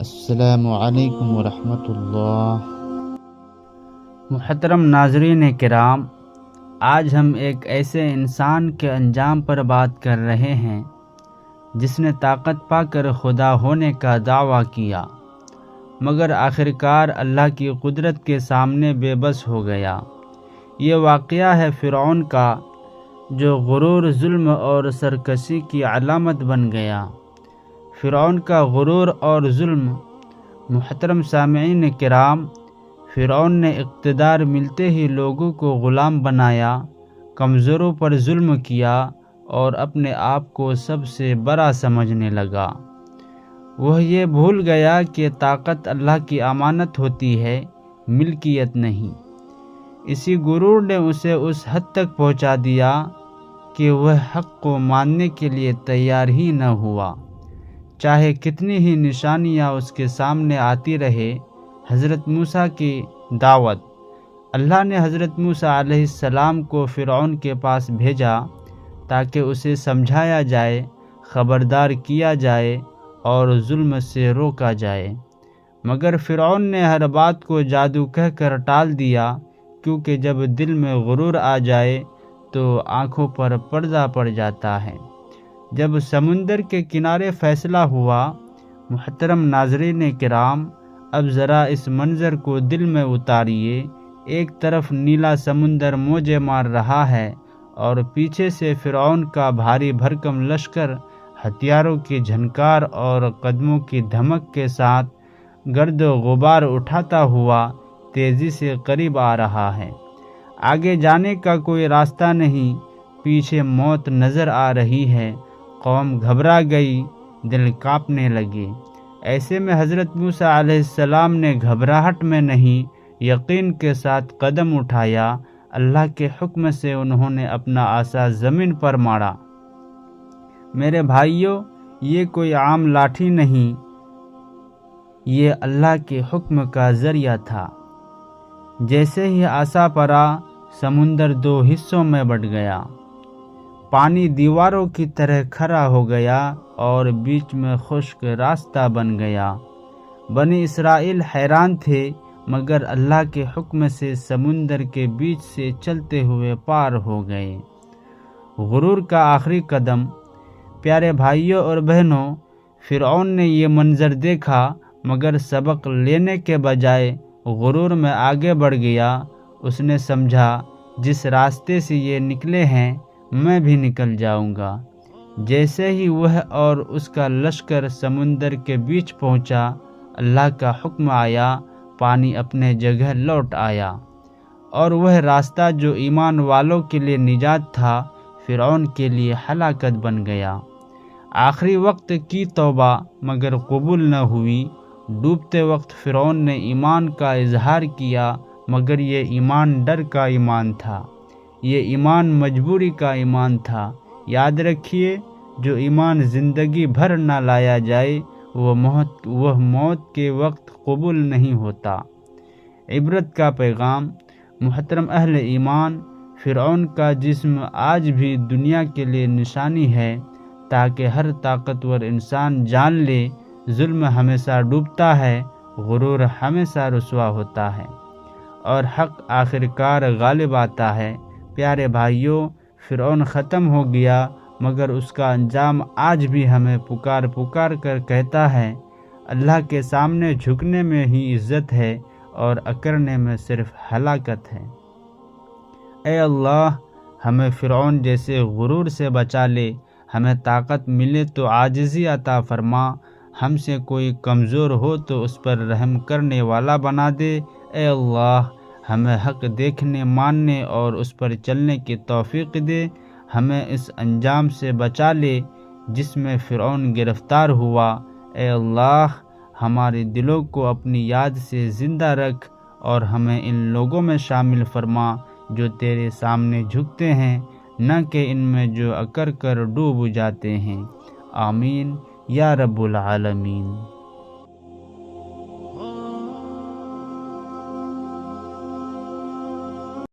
السلام علیکم ورحمۃ اللہ۔ محترم ناظرین کرام، آج ہم ایک ایسے انسان کے انجام پر بات کر رہے ہیں جس نے طاقت پا کر خدا ہونے کا دعویٰ کیا، مگر آخرکار اللہ کی قدرت کے سامنے بے بس ہو گیا۔ یہ واقعہ ہے فرعون کا، جو غرور، ظلم اور سرکشی کی علامت بن گیا۔ فرعون کا غرور اور ظلم۔ محترم سامعین کرام، فرعون نے اقتدار ملتے ہی لوگوں کو غلام بنایا، کمزوروں پر ظلم کیا اور اپنے آپ کو سب سے بڑا سمجھنے لگا۔ وہ یہ بھول گیا کہ طاقت اللہ کی امانت ہوتی ہے، ملکیت نہیں۔ اسی غرور نے اسے اس حد تک پہنچا دیا کہ وہ حق کو ماننے کے لیے تیار ہی نہ ہوا، چاہے کتنی ہی نشانیاں اس کے سامنے آتی رہے۔ حضرت موسیٰ کی دعوت۔ اللہ نے حضرت موسیٰ علیہ السلام کو فرعون کے پاس بھیجا تاکہ اسے سمجھایا جائے، خبردار کیا جائے اور ظلم سے روکا جائے، مگر فرعون نے ہر بات کو جادو کہہ کر ٹال دیا، کیونکہ جب دل میں غرور آ جائے تو آنکھوں پر پردہ پڑ جاتا ہے۔ جب سمندر کے کنارے فیصلہ ہوا، محترم ناظرین کرام، اب ذرا اس منظر کو دل میں اتاریے۔ ایک طرف نیلا سمندر موجیں مار رہا ہے اور پیچھے سے فرعون کا بھاری بھرکم لشکر ہتھیاروں کی جھنکار اور قدموں کی دھمک کے ساتھ گرد و غبار اٹھاتا ہوا تیزی سے قریب آ رہا ہے۔ آگے جانے کا کوئی راستہ نہیں، پیچھے موت نظر آ رہی ہے۔ قوم گھبرا گئی، دل کانپنے لگے۔ ایسے میں حضرت موسیٰ علیہ السلام نے گھبراہٹ میں نہیں، یقین کے ساتھ قدم اٹھایا۔ اللہ کے حکم سے انہوں نے اپنا عصا زمین پر مارا۔ میرے بھائیوں، یہ کوئی عام لاٹھی نہیں، یہ اللہ کے حکم کا ذریعہ تھا۔ جیسے ہی عصا پڑا، سمندر دو حصوں میں بٹ گیا۔ پانی دیواروں کی طرح کھڑا ہو گیا اور بیچ میں خشک راستہ بن گیا۔ بنی اسرائیل حیران تھے، مگر اللہ کے حکم سے سمندر کے بیچ سے چلتے ہوئے پار ہو گئے۔ غرور کا آخری قدم۔ پیارے بھائیوں اور بہنوں، فرعون نے یہ منظر دیکھا، مگر سبق لینے کے بجائے غرور میں آگے بڑھ گیا۔ اس نے سمجھا، جس راستے سے یہ نکلے ہیں میں بھی نکل جاؤں گا۔ جیسے ہی وہ اور اس کا لشکر سمندر کے بیچ پہنچا، اللہ کا حکم آیا، پانی اپنے جگہ لوٹ آیا، اور وہ راستہ جو ایمان والوں کے لیے نجات تھا، فرعون کے لیے ہلاکت بن گیا۔ آخری وقت کی توبہ مگر قبول نہ ہوئی۔ ڈوبتے وقت فرعون نے ایمان کا اظہار کیا، مگر یہ ایمان ڈر کا ایمان تھا، یہ ایمان مجبوری کا ایمان تھا۔ یاد رکھیے، جو ایمان زندگی بھر نہ لایا جائے وہ موت کے وقت قبول نہیں ہوتا۔ عبرت کا پیغام۔ محترم اہل ایمان، فرعون کا جسم آج بھی دنیا کے لیے نشانی ہے، تاکہ ہر طاقتور انسان جان لے، ظلم ہمیشہ ڈوبتا ہے، غرور ہمیشہ رسوا ہوتا ہے، اور حق آخرکار غالب آتا ہے۔ پیارے بھائیوں، فرعون ختم ہو گیا، مگر اس کا انجام آج بھی ہمیں پکار پکار کر کہتا ہے۔ اللہ کے سامنے جھکنے میں ہی عزت ہے اور اکڑنے میں صرف ہلاکت ہے۔ اے اللہ، ہمیں فرعون جیسے غرور سے بچا لے، ہمیں طاقت ملے تو عاجزی عطا فرما، ہم سے کوئی کمزور ہو تو اس پر رحم کرنے والا بنا دے۔ اے اللہ، ہمیں حق دیکھنے، ماننے اور اس پر چلنے کی توفیق دے، ہمیں اس انجام سے بچا لے جس میں فرعون گرفتار ہوا۔ اے اللہ، ہمارے دلوں کو اپنی یاد سے زندہ رکھ اور ہمیں ان لوگوں میں شامل فرما جو تیرے سامنے جھکتے ہیں، نہ کہ ان میں جو اکڑ کر ڈوب جاتے ہیں۔ آمین یا رب العالمین۔